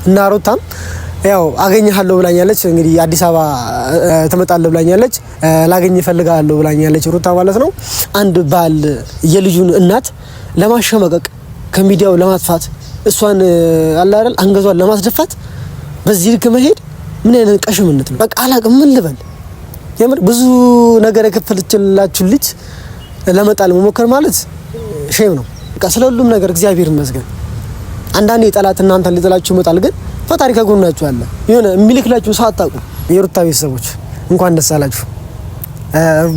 እና ሩታም ያው አገኘሃለሁ ብላኛለች። እንግዲህ አዲስ አበባ ተመጣጣለ ብላኛለች። ላገኝ እፈልጋለሁ ብላኛለች ሩታ ማለት ነው። አንድ ባል የልጁን እናት ለማሸመቀቅ ከሚዲያው ለማጥፋት እሷን አለ አይደል አንገዟን ለማስደፋት በዚህ ልክ መሄድ ምን አይነት ቀሽምነት ነው? በቃ አላቅም ምን ልበል። የምር ብዙ ነገር የከፈለችላችሁ ልጅ ለመጣል መሞከር ማለት ሼም ነው። በቃ ስለሁሉም ነገር እግዚአብሔር ይመስገን። አንዳንዴ ጠላት እናንተን ሊጠላችሁ ይመጣል፣ ግን ፈጣሪ ከጎናችሁ አለ። የሆነ የሚልክላችሁ ሰው አታውቁ። የሩታ ቤተሰቦች እንኳን ደስ አላችሁ።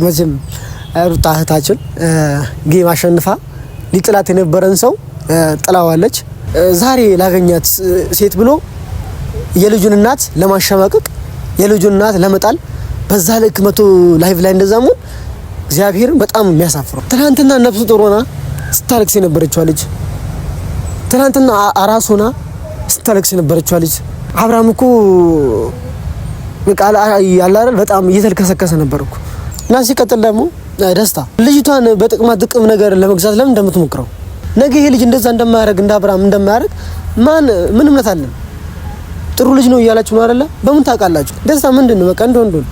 መቼም ሩታ እህታችን ጌም አሸንፋ ሊጥላት የነበረን ሰው ጥላዋለች። ዛሬ ላገኛት ሴት ብሎ የልጁን እናት ለማሸማቀቅ የልጁን እናት ለመጣል በዛ ልክ መቶ ላይቭ ላይ እንደዛሙ እግዚአብሔርን በጣም የሚያሳፍረው። ትናንትና ነፍሱ ጦር ሆና ስታለቅስ የነበረችው ልጅ፣ ትናንትና አራስ ሆና ስታለቅስ የነበረችው ልጅ አብርሃም እኮ በቃ ያላረል በጣም እየተልከሰከሰ ነበርኩ። እና ሲቀጥል ደግሞ ደስታ ልጅቷን በጥቅማ ጥቅም ነገር ለመግዛት ለምን እንደምትሞክረው ነገ ይሄ ልጅ እንደዛ እንደማያደርግ እንደ አብርሃም እንደማያደርግ ምን እምነት አለን? ጥሩ ልጅ ነው እያላችሁ ነው አይደለ? በምን ታውቃላችሁ? ደስታ ምንድነው? በቃ እንደወንዶን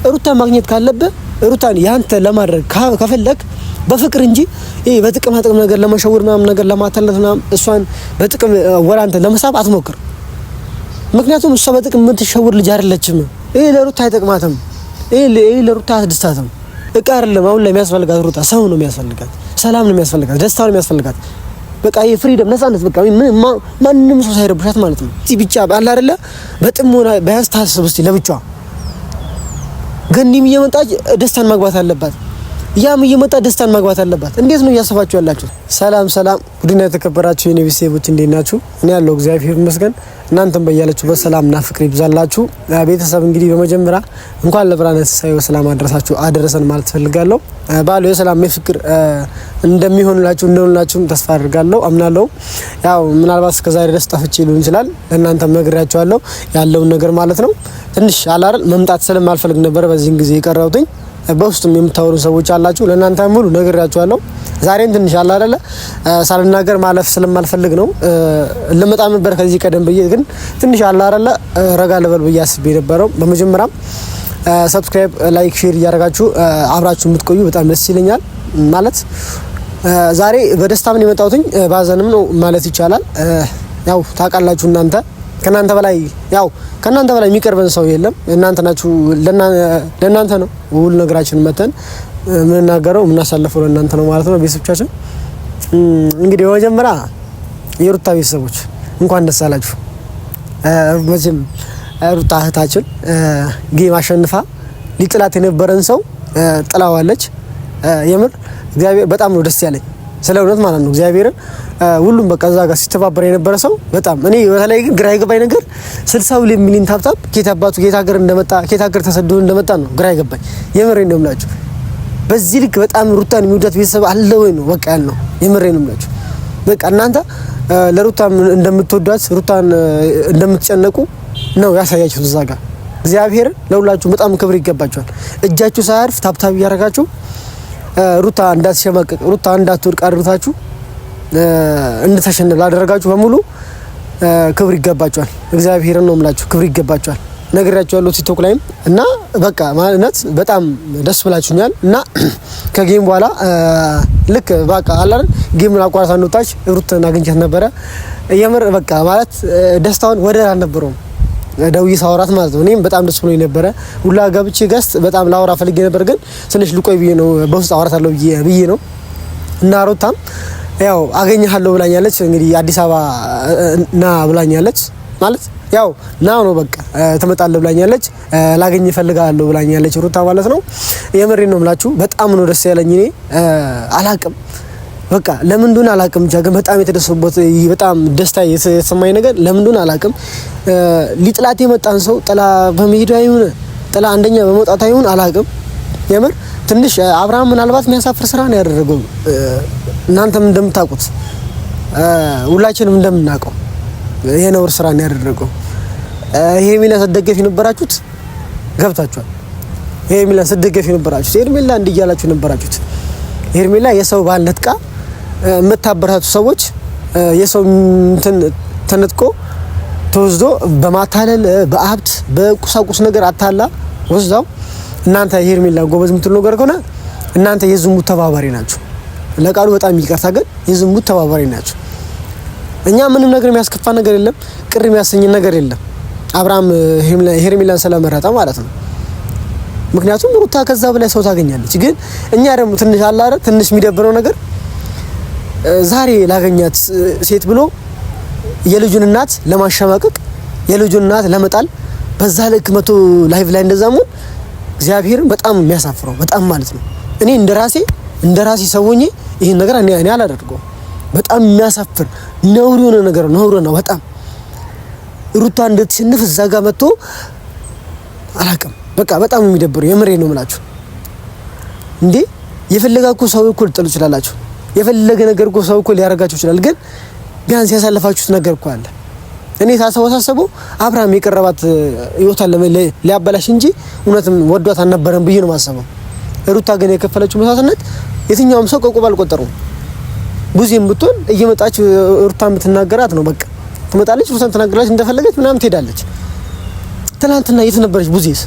ሩታ ማግኘት ካለበት ሩታን ያንተ ለማድረግ ከፈለክ በፍቅር እንጂ ይሄ በጥቅማ ጥቅም ነገር ለመሸወር ምናምን ነገር ለማታለል ምናምን እሷን በጥቅም ወራንተ ለመሳብ አትሞክር። ምክንያቱም እሷ በጥቅም የምትሸወር ልጅ አይደለችም። ይሄ ለሩታ አይጠቅማትም። ይሄ ለሩታ አትደስታትም። እቃ አይደለም አሁን ላይ የሚያስፈልጋት ሩታ ሰው ነው የሚያስፈልጋት፣ ሰላም ነው የሚያስፈልጋት፣ ደስታ ነው የሚያስፈልጋት። በቃ የፍሪደም ነፃነት በቃ ማንንም ሰው ሳይረብሻት ማለት ነው። እዚህ ብቻ አለ አይደለ በጥሞና ቢያንስ ታስብ እስቲ ለብቻዋ። ገኒም እየመጣች ደስታን ማግባት አለባት፣ ያም እየመጣ ደስታን ማግባት አለባት። እንዴት ነው እያሰባችሁ ያላችሁ? ሰላም ቡድና የተከበራችሁ የኔ ቤተሰቦች እንዴት ናችሁ? እኔ ያለው እግዚአብሔር ይመስገን። እናንተም በያላችሁበት ሰላምና ፍቅር ይብዛላችሁ። ቤተሰብ እንግዲህ በመጀመሪያ እንኳን ለብርሃነ ትንሣኤው ሰላም አደረሰን ማለት ፈልጋለሁ። ባሉ የሰላም የፍቅር እንደሆንላችሁ ተስፋ አድርጋለሁ፣ አምናለሁ። ያው ምናልባት እስከዛሬ ድረስ ጠፍቼ ሊሆን ይችላል፣ ለእናንተም ነግሬያችኋለሁ ያለውን ነገር ማለት ነው። ትንሽ አላረል መምጣት ስለማልፈልግ ነበር በዚህን ጊዜ የቀረውትኝ። በውስጥም የምታወሩ ሰዎች አላችሁ፣ ለእናንተ ሙሉ ነግሬያችኋለሁ። ዛሬም ትንሽ አለ አይደለ ሳልናገር ማለፍ ስለማልፈልግ ነው። ልመጣም ነበር ከዚህ ቀደም ብዬ፣ ግን ትንሽ አለ አይደለ ረጋ ልበል ብዬ አስቤ ነበረው። በመጀመሪያም ሰብስክራይብ፣ ላይክ፣ ሼር እያደረጋችሁ አብራችሁ የምትቆዩ በጣም ደስ ይለኛል። ማለት ዛሬ በደስታ ምን የመጣሁትኝ ባዘንም ነው ማለት ይቻላል። ያው ታውቃላችሁ እናንተ ከናንተ በላይ የሚቀርበን ሰው የለም። እናንተ ናችሁ፣ ለናንተ ነው ሁሉ ነገራችን መተን ምንናገረው ምናሳልፈው ለናንተ ነው ማለት ነው። ቤተሰቦቻችን እንግዲህ በመጀመሪያ የሩታ ቤተሰቦች እንኳን ደስ አላችሁ። መቼም ሩታ እህታችን ጌም አሸንፋ ሊጥላት የነበረን ሰው ጥላዋለች። የምር እግዚአብሔር በጣም ነው ደስ ያለኝ፣ ስለ እውነት ማለት ነው። እግዚአብሔርን ሁሉም በቃ እዛ ጋር ሲተባበር የነበረ ሰው በጣም እኔ በተለይ ግን ግራ የገባኝ ነገር 62 ሚሊዮን ታፕታፕ ኬት ሀገር እንደመጣ ኬት ሀገር ተሰዶ እንደመጣ ነው ግራ የገባኝ። የምሬን ነው የምላችሁ። በዚህ ልክ በጣም ሩታን የሚወዳት ቤተሰብ አለ ወይ ነው በቃ ያልነው። የምሬን ነው የምላችሁ። በቃ እናንተ ለሩታ እንደምትወዷት ሩታን እንደምትጨነቁ ነው ያሳያችሁት እዛ ጋር። እግዚአብሔርን ለሁላችሁ በጣም ክብር ይገባችኋል። እጃችሁ ሳያርፍ ታፕታፕ እያደረጋችሁ ሩታ እንዳትሸማቀቅ ሩታ እንዳትወድቅ አድርጋችሁ እንድትሸነፍ ላደረጋችሁ በሙሉ ክብር ይገባችኋል። እግዚአብሔርን ነው የምላችሁ፣ ክብር ይገባችኋል። ነግሬያችኋለሁ ቲክቶክ ላይም እና በቃ ማለት በጣም ደስ ብላችሁኛል። እና ከጌም በኋላ ልክ በቃ አላን ጌም አቋራጭ አንወጣች ሩትን አግኝቻት ነበረ። የምር በቃ ማለት ደስታውን ወደር አልነበረውም። ደውዬ ሳወራት ማለት ነው። እኔም በጣም ደስ ብሎኝ ነበረ። ሁላ ገብቼ ገስት በጣም ላወራ ፈልጌ ነበር፣ ግን ትንሽ ልቆይ ብዬ ነው በውስጥ አወራታለሁ ብዬ ነው። እና ሩታም ያው አገኘሃለሁ ብላኛለች። እንግዲህ አዲስ አበባ ና ብላኛለች። ማለት ያው ናው ነው በቃ ተመጣጣለ ብላኛለች። ላገኝ እፈልጋለሁ ብላኛለች ሩታ ማለት ነው። የምሬን ነው የምላችሁ። በጣም ነው ደስ ያለኝ። እኔ አላቅም በቃ ለምን እንደሆነ አላቅም። ግን በጣም የተደሰበት በጣም ደስታ የተሰማኝ ነገር ለምን እንደሆነ አላቅም። ሊጥላት የመጣን ሰው ጥላ በመሄዱ አይሁን ጥላ አንደኛ በመውጣት አይሁን አላቅም። የምር ትንሽ አብርሃም ምናልባት የሚያሳፍር ስራ ነው ያደረገው። እናንተም እንደምታውቁት ሁላችንም እንደምናውቀው ይሄ ነው ስራ ነው ያደረገው። ይሄ ሚላ ተደገፍ የነበራችሁት ገብታችኋል። ይሄ ሚላ ተደገፍ የነበራችሁት ሄርሜላ እንዲያላችሁ ነበራችሁት። ሄርሜላ የሰው ባል ነጥቃ የምታበረታቱ ሰዎች የሰው እንትን ተነጥቆ ተወስዶ በማታለል በሀብት በቁሳቁስ ነገር አታላ ወስዳው እናንተ ሄርሜላ ጎበዝ የምትሉ ነገር ከሆነ እናንተ የዝሙት ተባባሪ ናችሁ። ለቃሉ በጣም ይቅርታ ግን የዝሙት ተባባሪ ናችሁ። እኛ ምንም ነገር የሚያስከፋ ነገር የለም፣ ቅር የሚያሰኝ ነገር የለም። አብርሃም ሄርሜላን ስለመረጠ ማለት ነው። ምክንያቱም ሩታ ከዛ በላይ ሰው ታገኛለች። ግን እኛ ደግሞ ትንሽ አላረ ትንሽ የሚደብረው ነገር ዛሬ ላገኛት ሴት ብሎ የልጁን እናት ለማሸማቀቅ የልጁን እናት ለመጣል በዛ ልክ መቶ ላይቭ ላይ እንደዛሙ እግዚአብሔርን በጣም የሚያሳፍረው በጣም ማለት ነው። እኔ እንደራሴ ሰውኜ ይሄን ነገር እኔ አላደርገው። በጣም የሚያሳፍር ነውር የሆነ ነገር ነው በጣም ሩታ እንድትሽንፍ እዛ ጋር መጥቶ አላውቅም። በቃ በጣም የሚደብረው የምሬ ነው የምላችሁ። እንዴ የፈለጋችሁ ሰው እኮ ልትጠሉ ይችላልላችሁ። የፈለገ ነገር እኮ ሰው እኮ ሊያረጋችሁ ይችላል። ግን ቢያንስ ያሳለፋችሁት ነገር እኮ አለ። እኔ ታሰበው አብርሃም የቀረባት ይወታል ሊያበላሽ እንጂ እውነትም ወዷት አልነበረም ብዬ ነው ማሰበው። ሩታ ግን የከፈለችው መስዋዕትነት የትኛውም ሰው ቆቆብ አልቆጠረውም። ብዙም ብትሆን እየመጣች ሩታን ብትናገራት ነው በቃ ትመጣለች፣ ሩታን ትናገራለች፣ እንደፈለገች ምናምን ትሄዳለች። ትናንትና የት ነበረች ቡዚስ?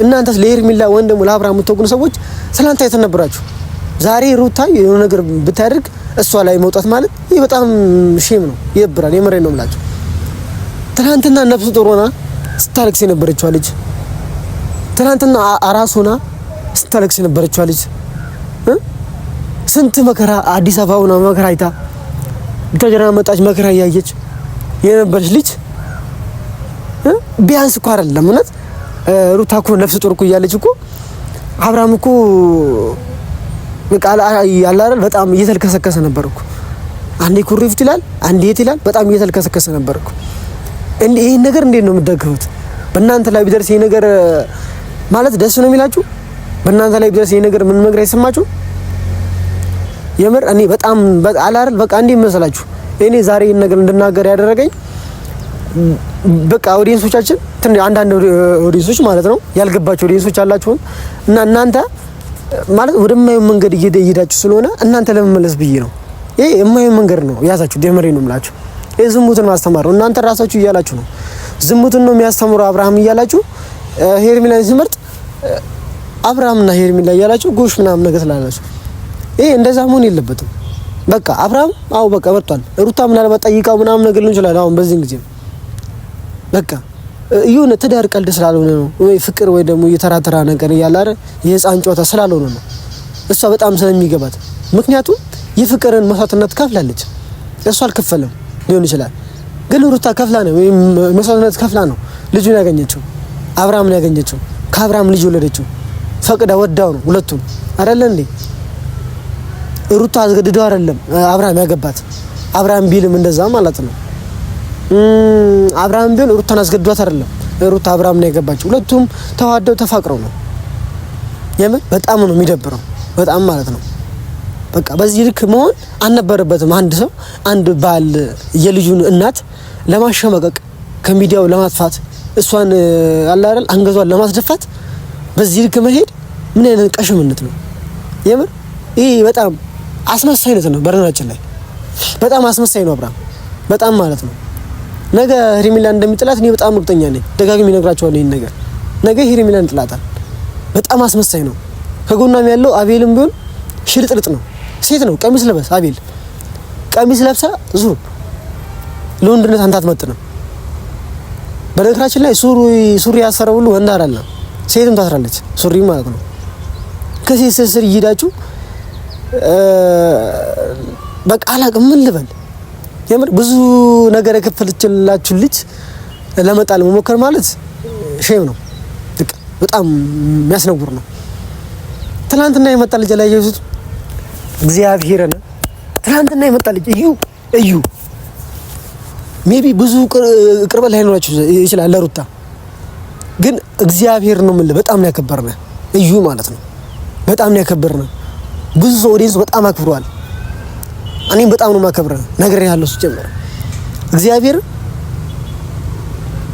እናንተስ ለሄርሜላ ወንድሙ ለአብርሃም የምትወጉኑ ሰዎች ትናንትና የት ነበራችሁ? ዛሬ ሩታ የሆነ ነገር ብታደርግ እሷ ላይ መውጣት ማለት ይሄ በጣም ሼም ነው፣ ይብራል። የምሬን ነው የምላችሁ። ትናንትና ነፍስ ጦር ሆና ስታለቅስ የነበረችው ልጅ ትናንትና አራስ ሆና ስታለቅስ የነበረችው ልጅ ስንት መከራ አዲስ አበባ ሆና መከራ አይታ ተጀራ መጣች መከራ ያየች የነበረች ልጅ ቢያንስ እኮ አይደለም እውነት ሩታ እኮ ነፍስ ጦር እኮ እያለች እኮ አብርሃም እኮ በቃ ያላረል በጣም እየተልከሰከሰ ነበር እኮ። አንዴ ኩሪፍት ይላል፣ አንዴ የት ይላል። በጣም እየተልከሰከሰ ነበር እኮ። ይሄን ነገር እንዴት ነው የምትደግፉት? በእናንተ ላይ ቢደርስ ይሄ ነገር ማለት ደስ ነው የሚላችሁ? በእናንተ ላይ ቢደርስ ይሄ ነገር ምን ነገር አይሰማችሁ? የምር እኔ በጣም አላረል በቃ እንዴ መሰላችሁ እኔ ዛሬ ይሄን ነገር እንድናገር ያደረገኝ በቃ ኦዲየንሶቻችን አንዳንድ ኦዲየንሶች ማለት ነው ያልገባቸው ኦዲየንሶች አላችሁ እና እናንተ ማለት ወደማየው መንገድ እየሄዳችሁ ስለሆነ እናንተ ለመመለስ ብዬ ነው። ይሄ የማየው መንገድ ነው ያዛችሁ ደመሬ ነው የምላችሁ። ይሄ ዝሙትን ማስተማር ነው። እናንተ ራሳችሁ እያላችሁ ነው ዝሙትን ነው የሚያስተምረው አብርሃም እያላችሁ ሄርሜላን ሲመርጥ አብርሃምና ሄርሜላ እያላችሁ ጎሽ ምናምን ነገር ስላላችሁ ይሄ እንደዛ መሆን የለበትም። በቃ አብርሃም በቃ መርጧል። ሩታ ምናልባት ጠይቃው ምናምን ነገር ሊሆን ይችላል። አሁን በዚህ ጊዜ በቃ ይሁን ትዳር ቀልድ ስላልሆነ ነው ወይ ፍቅር ወይ ደግሞ የተራተራ ነገር ያላረ የህፃን ጨዋታ ስላልሆነ ነው እሷ በጣም ስለሚገባት። ምክንያቱም የፍቅርን መስዋዕትነት ከፍላለች። እሷ አልከፈለም ሊሆን ይችላል፣ ግን ሩታ ከፍላ ነው ወይ መስዋዕትነት ከፍላ ነው ልጁን ያገኘችው፣ አብርሃምን ያገኘችው፣ ከአብርሃም ልጅ ወለደችው። ፈቅዳ ወዳው ነው ሁለቱም አይደለ እንዴ? ሩታ አስገድደው አይደለም አብርሃም ያገባት። አብርሃም ቢልም እንደዛ ማለት ነው። አብርሃም ቢል ሩታን አስገድዷት አይደለም ሩታ አብርሃም ነው ያገባችው። ሁለቱም ተዋደው ተፋቅረው ነው። የምን በጣም ነው የሚደብረው በጣም ማለት ነው። በቃ በዚህ ልክ መሆን አልነበረበትም። አንድ ሰው አንድ ባል የልጁን እናት ለማሸመቀቅ ከሚዲያው ለማጥፋት እሷን አላረል አንገቷን ለማስደፋት በዚህ ልክ መሄድ ምን አይነት ቀሽምነት ነው? የምር ይሄ በጣም አስመሳይነት ነው። በረናችን ላይ በጣም አስመሳይ ነው አብርሃም በጣም ማለት ነው። ነገ ሄርሜላን እንደሚጥላት እኔ በጣም እርግጠኛ ነኝ። ደጋግሜ እነግራቸዋለሁ ይሄን ነገር። ነገ ሄርሜላን ጥላታል። በጣም አስመሳይ ነው። ከጎናም ያለው አቤልም ቢሆን ሽርጥርጥ ነው። ሴት ነው። ቀሚስ ለበስ አቤል ቀሚስ ለብሳ ዙር ለወንድነት አንተ አትመጥንም። በነገራችን ላይ ሱሪ ያሰረው ሁሉ ወንድ አይደለም፣ ሴትም ታስራለች ሱሪ ማለት ነው። ከሴት ስር ይሄዳችሁ በቃ አላቅም ምን ልበል። የምር ብዙ ነገር የከፈለችላችሁ ልጅ ለመጣል መሞከር ማለት ሼም ነው። በጣም የሚያስነውር ነው። ትናንትና የመጣ ልጅ ላይ ያዩት እግዚአብሔርን ትናንትና የመጣ ልጅ እዩ ሜቢ ብዙ ቅርብ ላይ ሆናችሁ ይችላል ለሩታ ግን እግዚአብሔር ነው ማለት በጣም ነው ያከበርነው እዩ ማለት ነው። በጣም ነው ያከበርነው። ብዙ ኦዲየንስ በጣም አክብሯል። እኔም በጣም ነው ማከብረው ነገር ያለው ሲጀምር እግዚአብሔር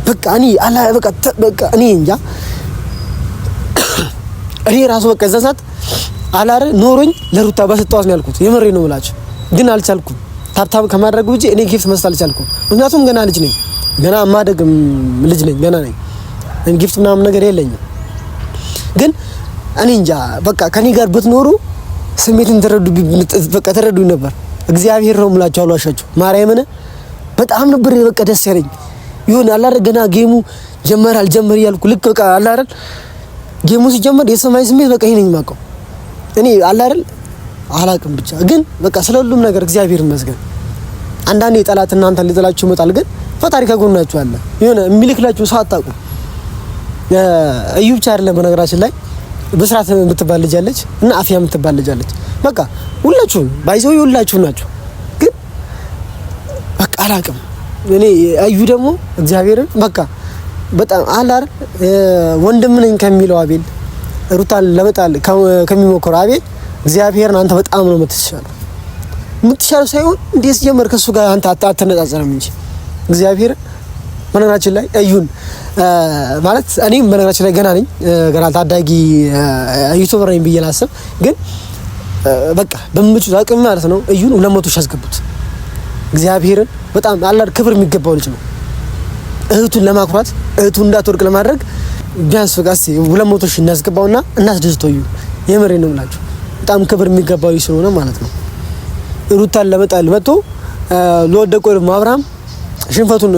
በቃ እኔ አላ በቃ እኔ እንጃ እኔ ራሱ በቃ ዘዛት አላረ ኖሮኝ ለሩታ በሰጣዋት ነው ያልኩት። የምሬ ነው ብላችሁ ግን አልቻልኩም። ታብታብ ከማድረግ ውጪ እኔ ጊፍት መስጠት አልቻልኩም። ምክንያቱም ገና ልጅ ነኝ። ገና ማደግም ልጅ ነኝ ገና ነኝ ጊፍት ምናምን ነገር የለኝም ግን እኔ እንጃ በቃ ከኔ ጋር ብትኖሩ ስሜትን ተረዱኝ ነበር እግዚአብሔር ነው የምላችሁ አልዋሻችሁ ማርያምን በጣም ነበር በቃ ደስ ያለኝ ይሁን አላረ ገና ጌሙ ጀመር አልጀመር ያልኩ ልክ በቃ አላረ ጌሙ ሲጀመር የሰማይ ስሜት በቃ ይሄን ማቀው እኔ አላረ አላቅም ብቻ ግን በቃ ስለሁሉም ነገር እግዚአብሔር ይመስገን አንዳንዴ ጠላት እናንተ ሊጠላችሁ ይመጣል ግን ፈጣሪ ከጎናችሁ አለ የሆነ የሚልክላችሁ ሰው አጣቁ እዩብ ቻርለ በነገራችን ላይ በስራት የምትባል ልጅ አለች እና አፍያ የምትባል ልጅ አለች በቃ ሁላችሁ ባይዘው ሁላችሁ ናችሁ ግን በቃ አላቅም እኔ አዩ ደግሞ እግዚአብሔርን በቃ በጣም አላር ወንድም ነኝ ከሚለው አቤል ሩታን ለመጣል ከሚሞክረው አቤል እግዚአብሔርን አንተ በጣም ነው የምትሻለው ሳይሆን እንዴት ጀመር ከሱ ጋር አንተ አትነጻጸርም እንጂ እግዚአብሔር በነገራችን ላይ አዩን ማለት እኔም በነገራችን ላይ ገና ታዳጊ ዩቲዩበር ነኝ ብዬ ላስብ ግን በቃ በምችል አቅም ማለት ነው አዩን 200 ሺህ አስገቡት እግዚአብሔርን በጣም አላር ክብር የሚገባው ልጅ ነው እህቱን ለማኩራት እህቱ እንዳትወርቅ ለማድረግ ቢያንስ በቃ 200 ሺህ እናስገባውና እናስደስተው እዩ የምሬን ነው የምላችሁ በጣም ክብር የሚገባው ልጅ ስለሆነ ማለት ነው ሩታን ለመጣል መጥቶ ለወደቀው ደግሞ አብርሃም ሽንፈቱን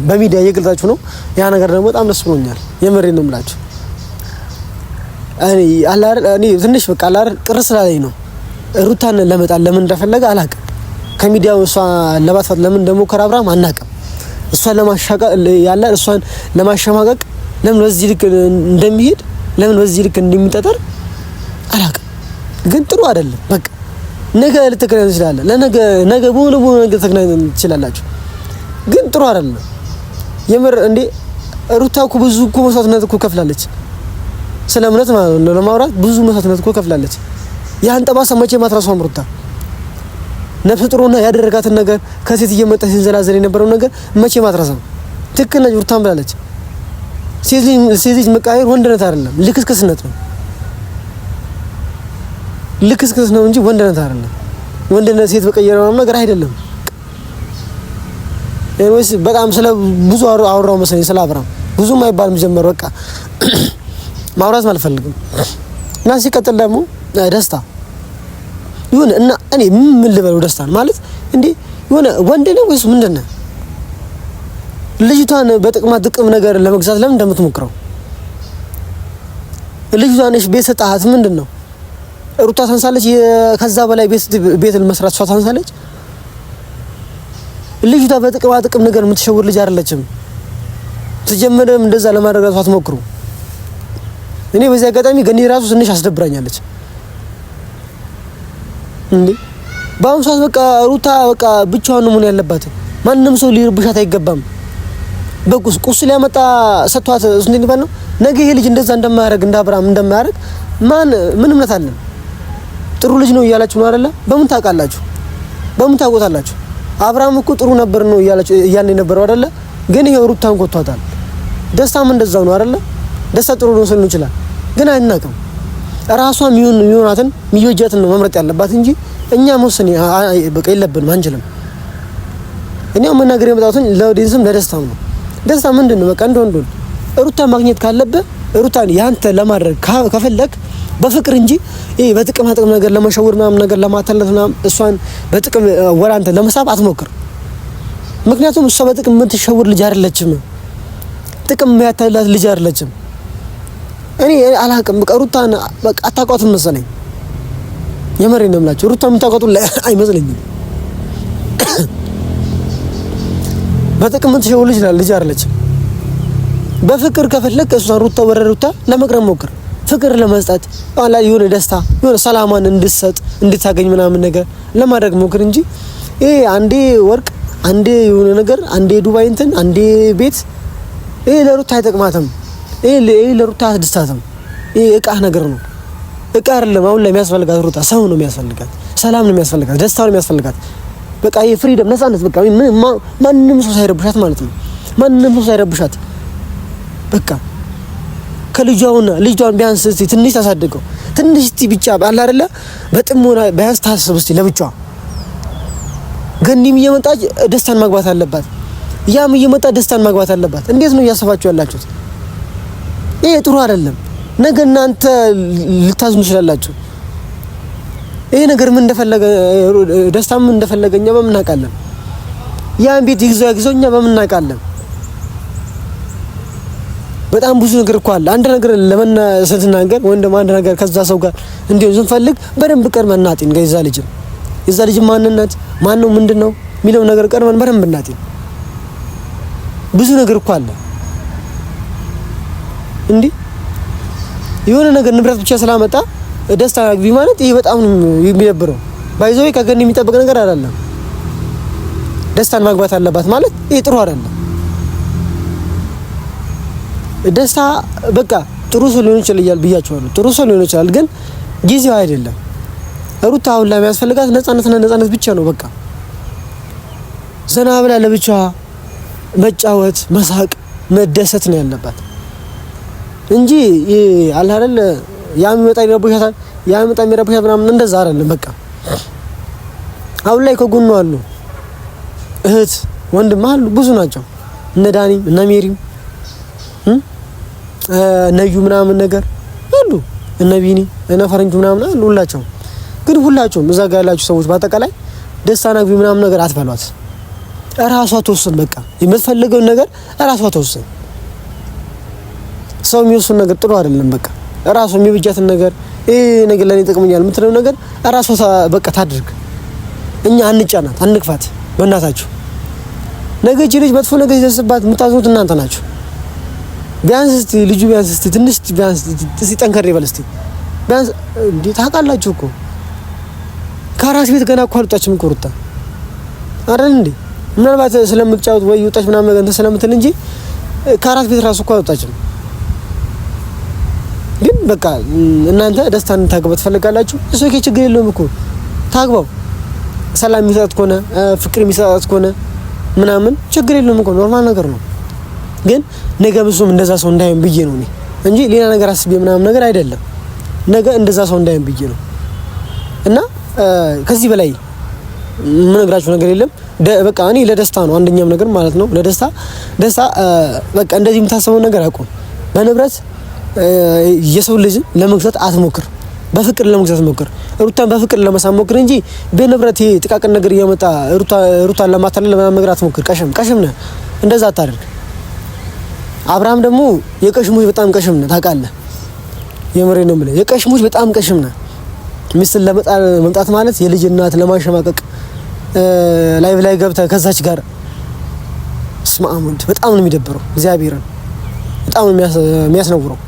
በሚዲያ እየገለጻችሁ ነው ያ ነገር ደግሞ በጣም ደስ ብሎኛል የምሬን ነው የምላችሁ እኔ ትንሽ በቃ አላር ቅር ስላለኝ ነው ሩታን ለመጣል ለምን እንደፈለገ አላቅም ከሚዲያው እሷ ለማጥፋት ለምን እንደሞከረ አብርሃም አናቅም እሷን ለማሸማቀቅ ለምን በዚህ ልክ እንደሚሄድ ለምን በዚህ ልክ እንደሚጠጠር አላቅም ግን ጥሩ አይደለም በቃ ነገ ልትገናኙ ይችላል ነገ በሆነ ነገር ተገናኙ ይችላልላችሁ ግን ጥሩ አይደለም የምር እንዴ ሩታ እኮ ብዙ እኮ መስዋዕትነት እኮ ከፍላለች ስለ እምነት ማለት ነው ለማውራት ብዙ መስዋዕትነት እኮ ከፍላለች ያን ጠባሳ መቼ ማትረሳው ሩታ ነፍስ ጥሩና ያደረጋትን ነገር ከሴት እየመጣች ሲንዘላዘል የነበረው ነገር መቼ ማትረሳው ትክክል ነች ሩታም ብላለች ሴት ልጅ መቃየር ወንድነት አይደለም ልክስክስነት ነው ልክስክስ ነው እንጂ ወንድነት አይደለም ወንድነት ሴት በቀየረው ነገር አይደለም ወይስ በጣም ስለ ብዙ አወራው መሰለኝ ስለ አብርሃም ብዙም አይባልም ጀመረ በቃ ማውራት አልፈልግም እና ሲቀጥል ደግሞ ደስታ ይሁን እና እኔ ምን ልበለው ደስታን ማለት እንዴ የሆነ ወንድ ነው ወይስ ምንድነው ልጅቷን በጥቅም ነገር ለመግዛት ለምን እንደምትሞክረው ልጅቷን እሺ ቤት ሰጣት ምንድነው ሩታ ታንሳለች ከዛ በላይ ቤትን መስራት ሷ ታንሳለች ልጅቷ በጥቅም ነገር የምትሸውር ልጅ አይደለችም ተጀመረም እንደዛ ለማድረግ አትሞክሩ እኔ በዚህ አጋጣሚ ገኒ ራሱ ትንሽ አስደብራኛለች እንዴ ባሁን ሰዓት በቃ ሩታ በቃ ብቻዋን ምን ያለባት ማንንም ሰው ሊርብሻት አይገባም በቁስ ሊያመጣ ሰጥቷት እንዴ ባል ነው ነገ ይሄ ልጅ እንደዛ እንደማያረግ እንደ አብርሃም እንደማያረግ ምን እምነት አለን ጥሩ ልጅ ነው እያላችሁ ነው አይደለ በምን ታውቃላችሁ በምን ታውቁታላችሁ አብርሃም እኮ ጥሩ ነበር ነው እያልን ነበር አይደለ ግን ይሄ ሩታን ቆጥቷታል ደስታም እንደዛው ነው አይደለ ደስታ ጥሩ ነው ሰው ይችላል ግን አይናቀም ራሷም ይሆናትን ሚዮጃትን ነው መምረጥ ያለባት እንጂ እኛ መወሰን በቃ የለብንም አንችልም እኛም መናገር የመጣሁትን ለኦዲየንስም ለደስታም ነው ደስታ ምንድነው በቃ እንደወንዶል ሩታ ማግኘት ካለበት ሩታን ያንተ ለማድረግ ከፈለክ በፍቅር እንጂ በጥቅም ነገር ለመሸወር ምናምን ነገር ለማታለፍ ምናምን እሷን በጥቅም ወራንተ ለመሳብ አትሞክር ምክንያቱም እሷ በጥቅም የምትሸወር ልጅ አይደለችም ጥቅም የሚያታልላት ልጅ አይደለችም እኔ አላቅም በቃ ሩታን በቃ አታውቃትም መሰለኝ የመሬን ነው የምላችሁ ሩታ የምታውቃቱ አይመስለኝም በጥቅም የምትሸወር ልጅ አይደለችም በፍቅር ከፈለክ እሷን ሩታ ለመቅረብ ሞክር ፍቅር ለመስጠት አላ የሆነ ደስታ የሆነ ሰላማን እንድታገኝ ምናምን ነገር ለማድረግ ሞክር እንጂ አንዴ ወርቅ አንዴ የሆነ ነገር አንዴ ዱባይ እንትን አንዴ ቤት ለሩታ አይጠቅማትም ለሩታ አትደስታትም እቃ ነገር ነው እቃ አይደለም አሁን ላይ የሚያስፈልጋት ሩታ ሰው ነው የሚያስፈልጋት ሰላም ነው የሚያስፈልጋት ደስታ ነው የሚያስፈልጋት በቃ ፍሪደም ነፃነት በቃ ማንንም ሰው ሳይረብሻት ማለት ነው ማንንም ሰው ሳይረብሻት በቃ ልጇን ቢያንስ ትንሽ ታሳድገው ትንሽ ብቻ አለ አይደለ በጥሞና ቢያንስ ታስብ እስቲ ለብቻዋ ገኒም እየመጣች ደስታን ማግባት አለባት ያም እየመጣ ደስታን ማግባት አለባት። እንዴት ነው እያሰባችሁ ያላችሁት? ይሄ ጥሩ አይደለም። ነገ እናንተ ልታዝኑ ትችላላችሁ። ይሄ ነገር ምን እንደፈለገ ደስታ ምን እንደፈለገኛ በምን እናውቃለን? ያን ቤት ይግዛኛ በምን እናውቃለን? በጣም ብዙ ነገር እኮ አለ። አንድ ነገር ስንናገር ወይም ደግሞ አንድ ነገር ከዛ ሰው ጋር እንዲሁ ስንፈልግ በደንብ ቀድመን እናጤን የዛ ልጅ ማንነት ማን ነው ምንድነው የሚለው ነገር ቀድመን በደንብ እናጤን። ብዙ ነገር እኮ አለ። እንዴ የሆነ ነገር ንብረት ብቻ ስላመጣ ደስታ አግቢ ማለት ይሄ በጣም ነው የሚደብረው። ባይዘው ከገን የሚጠብቅ ነገር አይደለም። ደስታን ማግባት አለባት ማለት ይሄ ጥሩ አይደለም። ደስታ በቃ ጥሩ ሰው ሊሆን ይችላል ብያቸዋለሁ። ጥሩ ሰው ሊሆን ይችላል፣ ግን ጊዜው አይደለም። ሩታ አሁን ላይ የሚያስፈልጋት ነፃነት ብቻ ነው። በቃ ዘና ብላ ለብቻ መጫወት፣ መሳቅ፣ መደሰት ነው ያለባት እንጂ አለ አይደል ያም ይመጣ ይረብሻታል፣ ያም ይመጣ ይረብሻታል ምናምን እንደዛ አይደለም። በቃ አሁን ላይ ከጎኑ አሉ እህት ወንድም አሉ፣ ብዙ ናቸው። እነ ዳኒ እነ ሜሪም ነዩ ምናምን ነገር አሉ፣ እነ ቢኒ እነ ፈረንጁ ምናምን አሉ። ሁላቸውም እዛ ጋር ያላችሁ ሰዎች በአጠቃላይ ደስታና ግቢ ምናምን ነገር አትበሏት። እራሷ ተወስን። በቃ የምትፈልገውን ነገር እራሷ ተወስን። ሰው የሚወስን ነገር ጥሩ አይደለም። በቃ እራሷ የሚበጃትን ነገር ይሄ ነገር ለኔ ይጠቅመኛል የምትለው ነገር እራሷ በቃ ታድርግ። እኛ አንጫናት፣ አንግፋት። በእናታችሁ ነገ እቺ ልጅ መጥፎ ነገር ይደርስባት የምታዝኑት እናንተ ናችሁ። ቢያንስ ልጁ ትንሽ ጠንከር ይበል እስቲ። ቢያንስ እንዴ ታውቃላችሁ እኮ ከአራስ ቤት ገና እኮ አልወጣችም እኮ ሩታ አይደል እንዴ? ምናልባት ስለምትጫወት ወይ ወጣች ምናምን ነገር እንትን ስለምትል እንጂ ከአራስ ቤት ራሱ እኮ አልወጣችም። ግን በቃ እናንተ ደስታን ታግባት ትፈልጋላችሁ። እሱ ችግር የለውም እኮ ታግባው። ሰላም የሚሰጣት ከሆነ ፍቅር የሚሰጣት ከሆነ ምናምን ችግር የለውም እኮ ኖርማል ነገር ነው። ግን ነገ ብዙም እንደዛ ሰው እንዳይም ብዬ ነው እኔ እንጂ ሌላ ነገር አስቤ ምናምን ነገር አይደለም። ነገ እንደዛ ሰው እንዳይም ብዬ ነው። እና ከዚህ በላይ ምን ነግራችሁ ነገር የለም። በቃ እኔ ለደስታ ነው አንደኛም ነገር ማለት ነው። ለደስታ በቃ እንደዚህ የምታስበው ነገር አቁም። በንብረት የሰው ልጅ ለመግዛት አትሞክር። በፍቅር ለመግዛት ሞክር። ሩታን በፍቅር ለመሳም ሞክር እንጂ በንብረት ጥቃቅን ነገር እያመጣ ሩታን ለማታለል ለማንም ነገር አትሞክር። ቀሽም ነህ፣ እንደዛ አታደርግ። አብርሃም ደግሞ የቀሽሙች በጣም ቀሽም ነህ ታውቃለህ። የምሬ ነው የምልህ፣ የቀሽሙች በጣም ቀሽም ነህ። ሚስትን ለመምጣት ማለት የልጅ እናት ለማሸማቀቅ ላይቭ ላይ ገብተህ ከዛች ጋር ስማአሙንት በጣም ነው የሚደብረው። እግዚአብሔርን በጣም ነው የሚያስነውረው።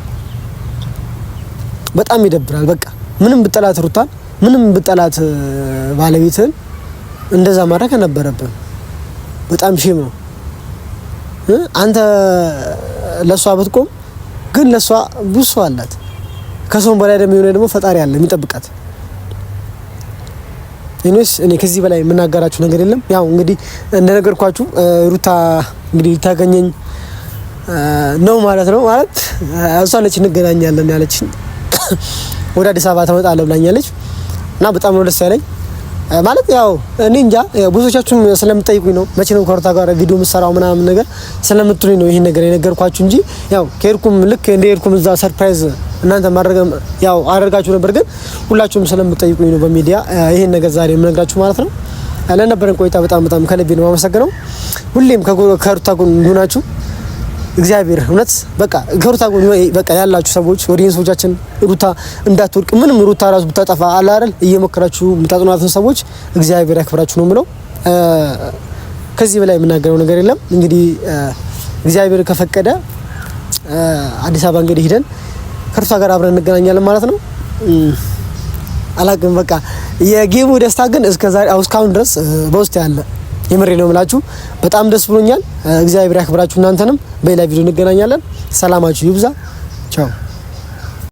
በጣም ይደብራል። በቃ ምንም ብጠላት ሩታን ምንም ብጠላት ባለቤትን እንደዛ ማድረግ ነበረብን። በጣም ሼም ነው። አንተ ለሷ ብትቆም ግን ለሷ ብዙ አላት። ከሰው በላይ ደግሞ ፈጣሪ አለ የሚጠብቃት። እኔ ከዚህ በላይ የምናገራችሁ ነገር የለም። ያው እንግዲህ እንደነገርኳችሁ ሩታ እንግዲህ ልታገኘኝ ነው ማለት ነው። ማለት እሷ ነች እንገናኛለን ያለችኝ። ወደ አዲስ አበባ ተመጣጣለ ብላኛለች እና በጣም ነው ደስ ያለኝ። ማለት ያው እኔ እንጃ ብዙዎቻችሁም ስለምትጠይቁኝ ነው መቼ ነው ከሩታ ጋር ቪዲዮ የምሰራው ምናምን ነገር ስለምትሉኝ ነው ይሄን ነገር የነገርኳችሁ እንጂ ያው ከሄድኩም ልክ እንደሄድኩም እዛ ሰርፕራይዝ እናንተ ማድረግ ያው አደርጋችሁ ነበር። ግን ሁላችሁም ስለምትጠይቁኝ ነው በሚዲያ ይሄን ነገር ዛሬ የምነግራችሁ ማለት ነው። ለነበረን ቆይታ በጣም ከልቤ ነው የማመሰግነው። ሁሌም ከሩታ ጎን ሆናችሁ እግዚአብሔር እውነት በቃ ከሩታ ጎን በቃ ያላችሁ ሰዎች ኦዲየንሶቻችን ሩታ እንዳትወድቅ ምንም ሩታ ራሱ ብታጠፋ አለ አይደል እየሞከራችሁ የምታጥኗትን ሰዎች እግዚአብሔር ያክብራችሁ ነው የምለው። ከዚህ በላይ የምናገረው ነገር የለም። እንግዲህ እግዚአብሔር ከፈቀደ አዲስ አበባ እንግዲህ ሄደን ከሩታ ጋር አብረን እንገናኛለን ማለት ነው። አላቅም በቃ የጌሙ ደስታ ግን እስካሁን ድረስ በውስጥ ያለ የምሬ ነው የምላችሁ። በጣም ደስ ብሎኛል። እግዚአብሔር ያክብራችሁ እናንተንም። በሌላ ቪዲዮ እንገናኛለን። ሰላማችሁ ይብዛ። ቻው